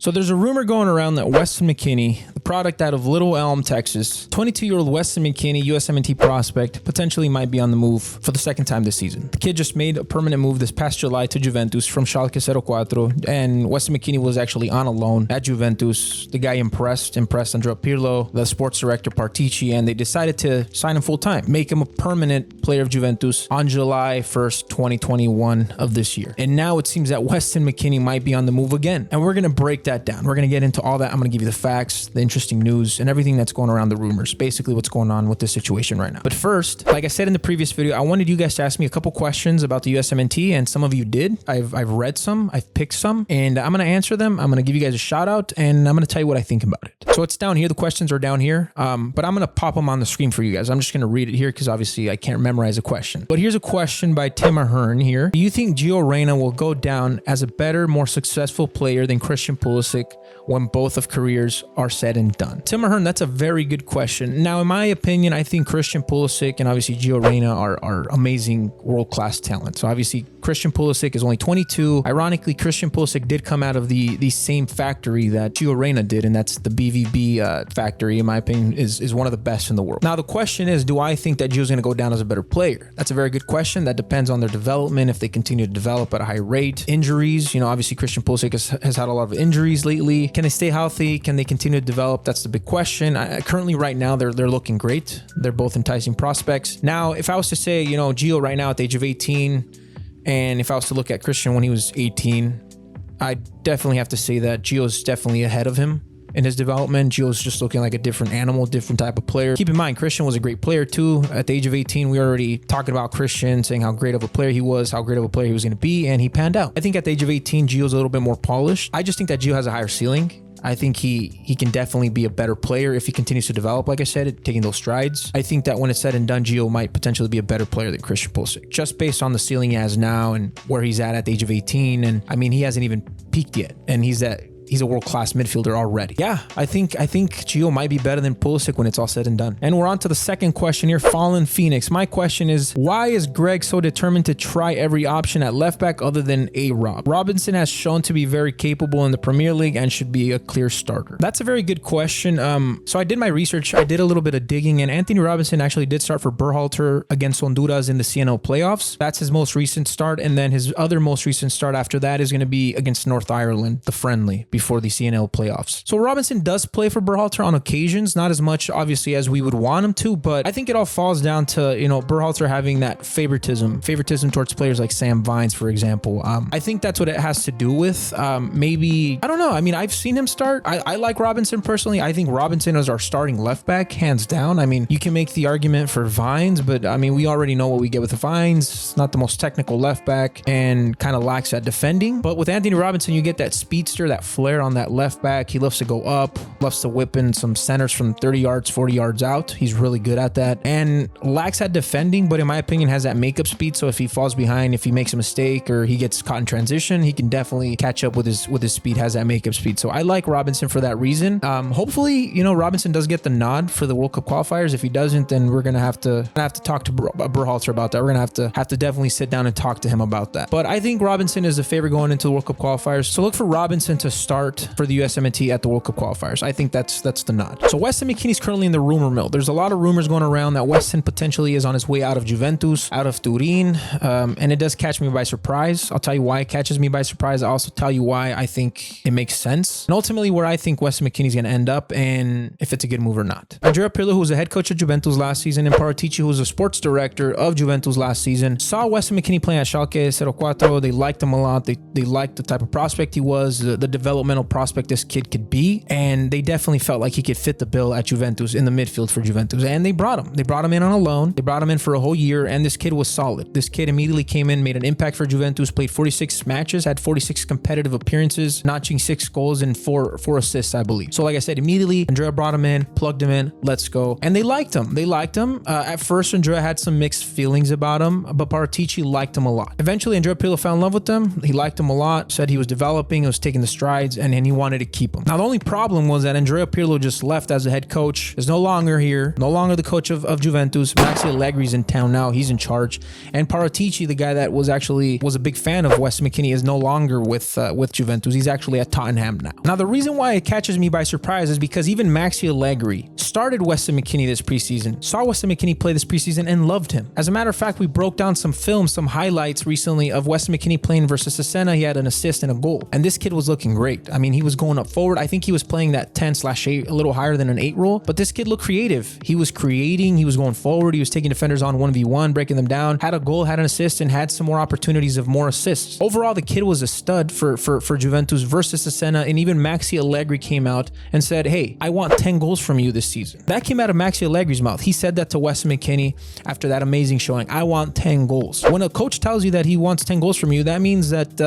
So there's a rumor going around that Weston McKennie, the product out of Little Elm, Texas, 22-year-old Weston McKennie, USMNT prospect, potentially might be on the move for the second time this season. The kid just made a permanent move this past July to Juventus from Schalke 04, and Weston McKennie was actually on a loan at Juventus. The guy impressed Andrea Pirlo, the sports director Partici, and they decided to sign him full-time, make him a permanent player of Juventus on July 1st, 2021 of this year. And now it seems that Weston McKennie might be on the move again. And we're going to break that down. We're going to get into all that. I'm going to give you the facts, the interesting news, and everything that's going around the rumors, basically what's going on with this situation right now. But first, like I said in the previous video, I wanted you guys to ask me a couple questions about the USMNT, and some of you did. I've read some, I've picked some, and I'm going to answer them. I'm going to give you guys a shout out, and I'm going to tell you what I think about it. So it's down here. The questions are down here, but I'm going to pop them on the screen for you guys. I'm just going to read it here because obviously I can't memorize a question. But here's a question by Tim Ahern here. Do you think Gio Reyna will go down as a better, more successful player than Christian Pulisic when both of careers are said and done? Tim Ahern, that's a very good question. Now, in my opinion, I think Christian Pulisic and obviously Gio Reyna are amazing world-class talent. So obviously Christian Pulisic is only 22. Ironically, Christian Pulisic did come out of the same factory that Gio Reyna did, and that's the BVB factory, in my opinion, is one of the best in the world. Now, the question is, do I think that Gio's going to go down as a better player? That's a very good question. That depends on their development, if they continue to develop at a high rate. Injuries, obviously Christian Pulisic has had a lot of injuries lately. Can they stay healthy? Can they continue to develop? That's the big question. Currently, right now, they're looking great. They're both enticing prospects. Now, if I was to say, Gio right now at the age of 18, and if I was to look at Christian when he was 18, I definitely have to say that Gio's definitely ahead of him in his development. Gio's just looking like a different animal, different type of player. Keep in mind, Christian was a great player too. At the age of 18, we were already talking about Christian, saying how great of a player he was, how great of a player he was going to be, and he panned out. I think at the age of 18, Gio's a little bit more polished. I just think that Gio has a higher ceiling. I think he can definitely be a better player if he continues to develop, like I said, taking those strides. I think that when it's said and done, Gio might potentially be a better player than Christian Pulisic, just based on the ceiling he has now and where he's at the age of 18. And I mean, he hasn't even peaked yet, and he's a world-class midfielder already. Yeah, I think Gio might be better than Pulisic when it's all said and done. And we're on to the second question here, Fallen Phoenix. My question is, why is Greg so determined to try every option at left back other than A-Rob? Robinson has shown to be very capable in the Premier League and should be a clear starter. That's a very good question. So I did my research. I did a little bit of digging, and Anthony Robinson actually did start for Berhalter against Honduras in the CNL playoffs. That's his most recent start, and then his other most recent start after that is going to be against North Ireland, the friendly, before the CNL playoffs. So Robinson does play for Berhalter on occasions, not as much obviously as we would want him to, but I think it all falls down to, Berhalter having that favoritism towards players like Sam Vines, for example. I think that's what it has to do with. Maybe, I don't know. I mean, I've seen him start. I like Robinson personally. I think Robinson is our starting left back, hands down. I mean, you can make the argument for Vines, but I mean, we already know what we get with the Vines. Not the most technical left back and kind of lacks that defending. But with Anthony Robinson, you get that speedster, that flair on that left back. He loves to go up, loves to whip in some centers from 30 yards, 40 yards out. He's really good at that and lacks that defending, but in my opinion has that makeup speed. So if he falls behind, if he makes a mistake or he gets caught in transition, he can definitely catch up with his speed, has that makeup speed. So I like Robinson for that reason. Hopefully, Robinson does get the nod for the World Cup qualifiers. If he doesn't, then we're gonna have to talk to Berhalter about that. We're gonna have to definitely sit down and talk to him about that. But I think Robinson is the favorite going into the World Cup qualifiers. So look for Robinson to start for the USMNT at the World Cup qualifiers. I think that's the nod. So Weston McKennie is currently in the rumor mill. There's a lot of rumors going around that Weston potentially is on his way out of Juventus, out of Turin, and it does catch me by surprise. I'll tell you why it catches me by surprise. I'll also tell you why I think it makes sense, and ultimately where I think Weston McKennie is going to end up and if it's a good move or not. Andrea Pirlo, who was the head coach of Juventus last season, and Paratici, who was the sports director of Juventus last season, saw Weston McKennie playing at Schalke 04. They liked him a lot. They liked the type of prospect he was, the developmental prospect this kid could be, and they definitely felt like he could fit the bill at Juventus in the midfield for Juventus, and they brought him. They brought him in on a loan. They brought him in for a whole year, and this kid was solid. This kid immediately came in, made an impact for Juventus, played 46 matches, had 46 competitive appearances, notching 6 goals and 4 assists, I believe. So like I said, immediately Andrea brought him in, plugged him in, let's go. And they liked him. At first, Andrea had some mixed feelings about him, but Paratici liked him a lot. Eventually, Andrea Pirlo fell in love with him. He liked him a lot, said he was developing, he was taking the strides, and he wanted to keep him. Now, the only problem was that Andrea Pirlo just left as a head coach, is no longer here, no longer the coach of Juventus. Maxi Allegri's in town now. He's in charge. And Paratici, the guy that was a big fan of Weston McKennie, is no longer with Juventus. He's actually at Tottenham now. Now, the reason why it catches me by surprise is because even Maxi Allegri started Weston McKennie this preseason, saw Weston McKennie play this preseason, and loved him. As a matter of fact, we broke down some films, some highlights recently of Weston McKennie playing versus Cesena. He had an assist and a goal. And this kid was looking great. I mean, he was going up forward. I think he was playing that 10/8, a little higher than an 8 role. But this kid looked creative. He was creating. He was going forward. He was taking defenders on 1v1, breaking them down, had a goal, had an assist, and had some more opportunities of more assists. Overall, the kid was a stud for Juventus versus Cesena. And even Maxi Allegri came out and said, hey, I want 10 goals from you this season. That came out of Maxi Allegri's mouth. He said that to Weston McKennie after that amazing showing. I want 10 goals. When a coach tells you that he wants 10 goals from you, that means that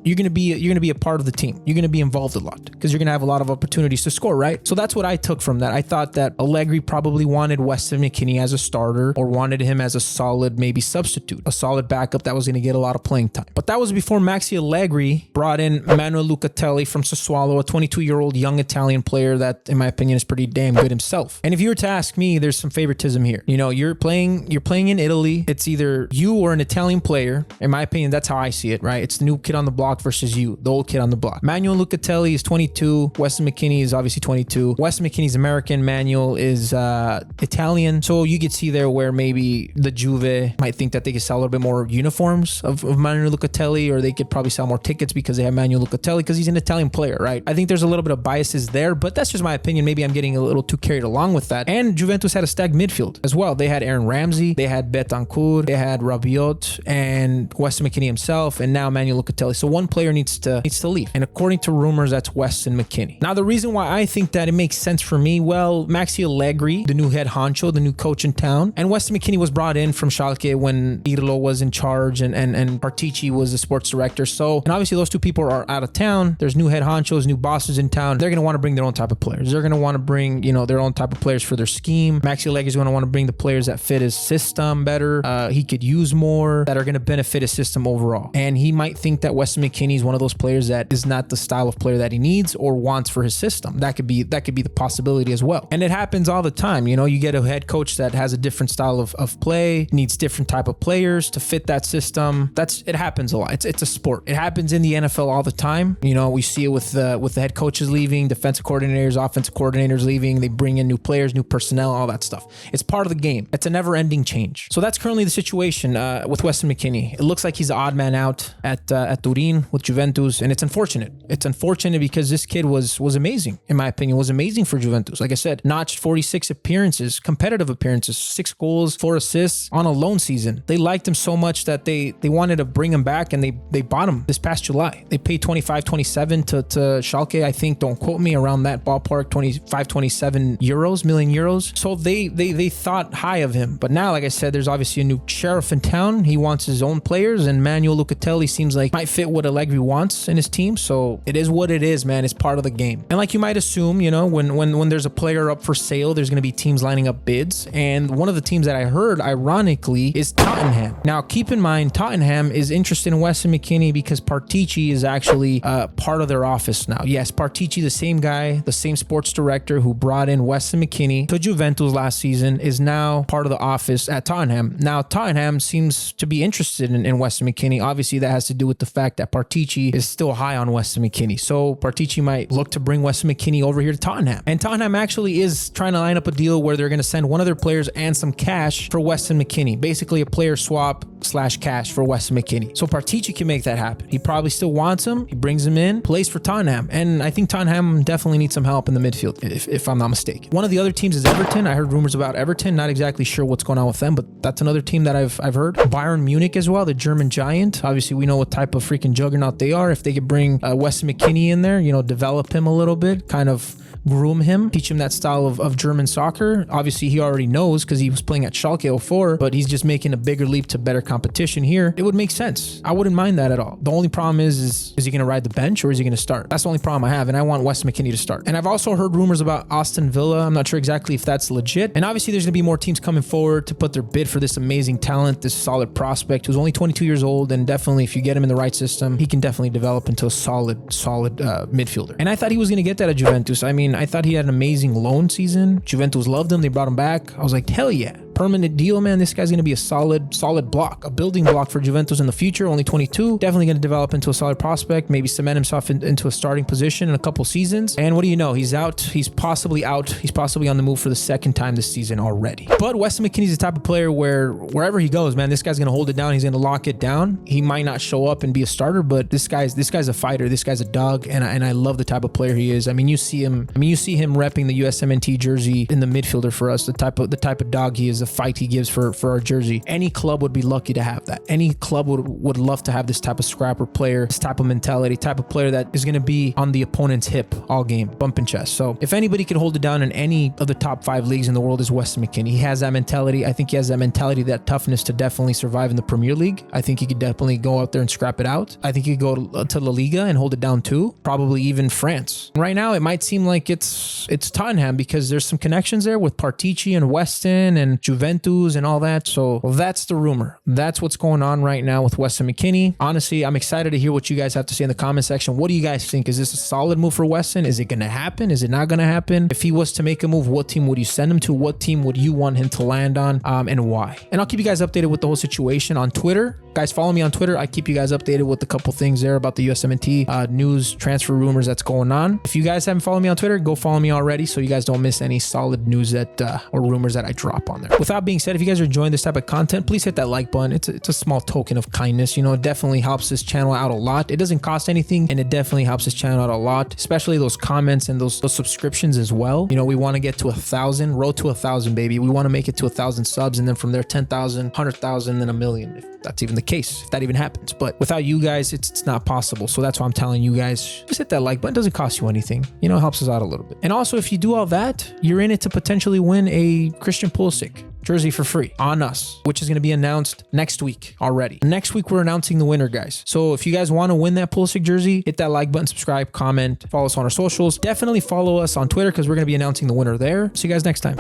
you're gonna be a part of the team. You're gonna be involved a lot because you're gonna have a lot of opportunities to score, right? So that's what I took from that. I thought that Allegri probably wanted Weston McKennie as a starter or wanted him as a solid maybe substitute, a solid backup that was gonna get a lot of playing time. But that was before Maxi Allegri brought in Manuel Lucatelli from Sassuolo, a 22-year-old young Italian player that, in my opinion, is pretty damn good himself. And if you were to ask me, there's some favoritism here. You know, you're playing in Italy. It's either you or an Italian player. In my opinion, that's how I see it, right? It's the new kid on the block versus you, the old kid on the block. Manuel Lucatelli is 22. Weston McKennie is obviously 22. Weston McKennie's American. Manuel is Italian. So you could see there where maybe the Juve might think that they could sell a little bit more uniforms of Manuel Lucatelli, or they could probably sell more tickets because they have Manuel Lucatelli because he's an Italian player, right? I think there's a little bit of biases there, but that's just my opinion. Maybe I'm getting a little too carried along with that. And Juventus had a stacked midfield as well. They had Aaron Ramsey, they had Betancourt, they had Rabiot, and Weston McKennie himself, and now Manuel Lucatelli. So one player needs to leave. And according to rumors, that's Weston McKennie. Now, the reason why I think that it makes sense for me, well, Maxi Allegri, the new head honcho, the new coach in town, and Weston McKennie was brought in from Schalke when Pirlo was in charge and Paratici was the sports director. So, and obviously those two people are out of town. There's new head honchos, new bosses in town. They're going to want to bring their own type of players. They're going to want to bring, you know, their own type of players for their scheme. Maxi Allegri is going to want to bring the players that fit his system better. He could use more that are going to benefit his system overall. And he might think that Weston McKennie is one of those players that is not the style of player that he needs or wants for his system. That could be the possibility as well. And it happens all the time. You know, you get a head coach that has a different style of play, needs different type of players to fit that system. It happens a lot. It's a sport. It happens in the NFL all the time. You know, we see it with the head coaches leaving, defensive coordinators, offensive coordinators leaving. They bring in new players, new personnel, all that stuff. It's part of the game. It's a never-ending change. So that's currently the situation with Weston McKennie. It looks like he's the odd man out at Turin with Juventus, and it's unfortunate. It's unfortunate because this kid was amazing, in my opinion, was amazing for Juventus. Like I said, notched 46 appearances, competitive appearances, 6 goals, 4 assists on a loan season. They liked him so much that they wanted to bring him back, and they bought him this past July. They paid 25, 27 to Schalke, I think, don't quote me, around that ballpark, 25, 27 million euros. So they thought high of him. But now, like I said, there's obviously a new sheriff in town. He wants his own players, and Manuel Lucatelli seems like might fit what Allegri wants in his team. So it is what it is, man. It's part of the game. And like you might assume, you know, when there's a player up for sale, there's going to be teams lining up bids. And one of the teams that I heard, ironically, is Tottenham. Now, keep in mind, Tottenham is interested in Weston McKennie because Paratici is actually part of their office now. Yes, Paratici, the same guy, the same sports director who brought in Weston McKennie to Juventus last season, is now part of the office at Tottenham. Now, Tottenham seems to be interested in Weston McKennie. Obviously, that has to do with the fact that Paratici is still high on Weston McKennie. So Paratici might look to bring Weston McKennie over here to Tottenham. And Tottenham actually is trying to line up a deal where they're going to send one of their players and some cash for Weston McKennie. Basically a player swap / cash for Weston McKennie. So Paratici can make that happen. He probably still wants him. He brings him in, plays for Tottenham. And I think Tottenham definitely needs some help in the midfield, if I'm not mistaken. One of the other teams is Everton. I heard rumors about Everton. Not exactly sure what's going on with them, but that's another team that I've heard. Bayern Munich as well, the German giant. Obviously, we know what type of freaking juggernaut they are. If they could bring Weston McKennie in there, you know, develop him a little bit, kind of groom him, teach him that style of German soccer. Obviously, he already knows because he was playing at Schalke 04, but he's just making a bigger leap to better competition here. It would make sense. I wouldn't mind that at all. The only problem is he going to ride the bench or is he going to start? That's the only problem I have, and I want Weston McKennie to start. And I've also heard rumors about Aston Villa. I'm not sure exactly if that's legit. And obviously, there's going to be more teams coming forward to put their bid for this amazing talent, this solid prospect who's only 22 years old, and definitely, if you get him in the right system, he can definitely develop into a solid midfielder. And I thought he was going to get that at Juventus. Juventus. I mean, I thought he had an amazing loan season. Juventus loved him. They brought him back. I was like, hell yeah. Permanent deal, man. This guy's going to be a solid block, a building block for Juventus in the future. Only 22. Definitely going to develop into a solid prospect. Maybe cement himself into a starting position in a couple seasons. And what do you know? He's out. He's possibly out. He's possibly on the move for the second time this season already. But Weston McKennie's the type of player where wherever he goes, man, this guy's going to hold it down. He's going to lock it down. He might not show up and be a starter, but this guy's a fighter. This guy's a dog, and I love the type of player he is. I mean, you see him repping the USMNT jersey in the midfielder for us. The type of dog he is. The fight he gives for our jersey. Any club would be lucky to have that. Any club would love to have this type of scrapper player, this type of mentality, type of player that is going to be on the opponent's hip all game, bumping chest. So if anybody could hold it down in any of the top 5 leagues in the world, is Weston McKennie. He has that mentality. I think he has that mentality, that toughness to definitely survive in the Premier League. I think he could definitely go out there and scrap it out. I think he could go to La Liga and hold it down too. Probably even France. Right now, it might seem like it's Tottenham because there's some connections there with Partici and Weston and Juventus and all that. So that's the rumor. That's what's going on right now with Weston McKennie. Honestly, I'm excited to hear what you guys have to say in the comment section. What do you guys think? Is this a solid move for Weston? Is it going to happen? Is it not going to happen? If he was to make a move, what team would you send him to? What team would you want him to land on? And why? And I'll keep you guys updated with the whole situation on Twitter. Guys, follow me on Twitter. I keep you guys updated with a couple things there about the USMNT news, transfer rumors that's going on. If you guys haven't followed me on Twitter, go follow me already so you guys don't miss any solid news that or rumors that I drop on there. With that being said, if you guys are enjoying this type of content, please hit that like button. It's a small token of kindness. You know, it definitely helps this channel out a lot. It doesn't cost anything, and it definitely helps this channel out a lot, especially those comments and those subscriptions as well. You know, we want to get to 1,000, road to 1,000, baby. We want to make it to 1,000 subs, and then from there, 10,000, 100,000, then 1 million, if that's even the case, if that even happens. But without you guys, it's not possible. So that's why I'm telling you guys, just hit that like button. It doesn't cost you anything. You know, it helps us out a little bit. And also, if you do all that, you're in it to potentially win a Christian Pulisic jersey for free on us, which is going to be announced next week already. Next week, we're announcing the winner, guys. So if you guys want to win that Pulisic jersey, hit that like button, subscribe, comment, follow us on our socials. Definitely follow us on Twitter because we're going to be announcing the winner there. See you guys next time.